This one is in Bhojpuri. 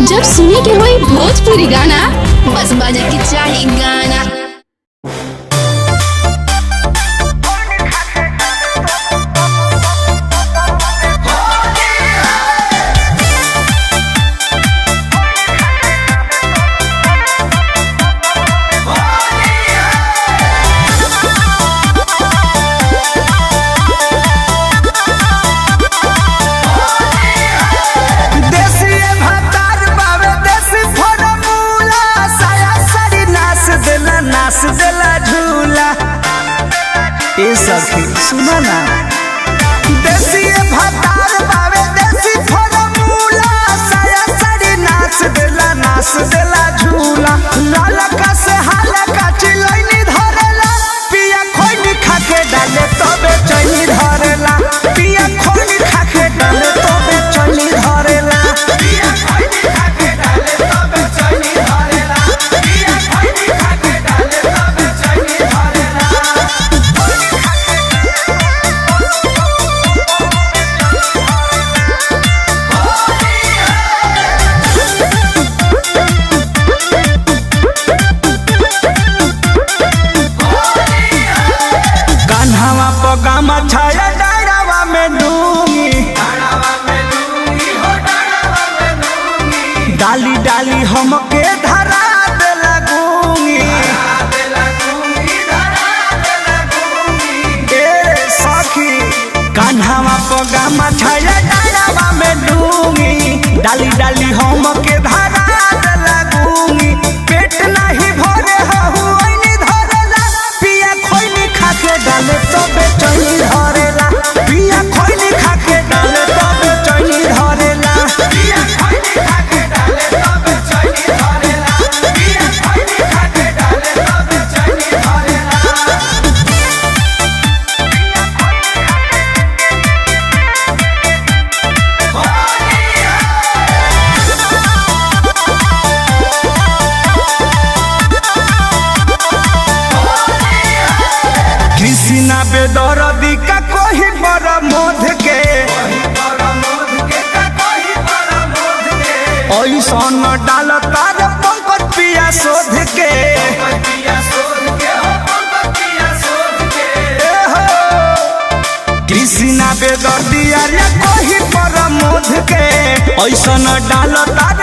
जब सुने के होई भोजपुरी गाना बस बजे के चाही गाना। नाच देला झूला ए सखी सुना ना देसी भतार बावे देसी फॉर्मूला साया साड़ी नाच देला झूला लाला का से हाला का चिलैनी धरेला पिया खोइनी खाके डाले तबे चैनी धरेला पिया खोइनी खाके डाले तबे चैनी धरेला पिया खोइनी खाके डाले तबे चैनी धरेला पिया खोइनी खाके डाले तबे चैनी धरेला। कान्हावा पगामा छाया डारावा में डूंगी डाली डाली हमके धरा दे लगूंगी ए सखी कान्हावा पगामा छाया डारावा में डूंगी डाली डाली हमके धरा दे लगूंगी पेट नहीं भरे हुई धरेला पिया खोइनी खाके डाले तबे चैनी धरेला पिया खोइनी खाके डाले तबे चैनी धरेला पिया खोइनी खाके डाले तबे चैनी धरेला पिया खोइनी खाके डाले तबे चैनी धरेला। कृष्णा बेदरदी का कोई बड़ा मोध के ऐसन डाल तार पंकज पिया शोध के कृष्णा बेदरदी अरे कोई बड़ा मोध के ऐसन डाल तार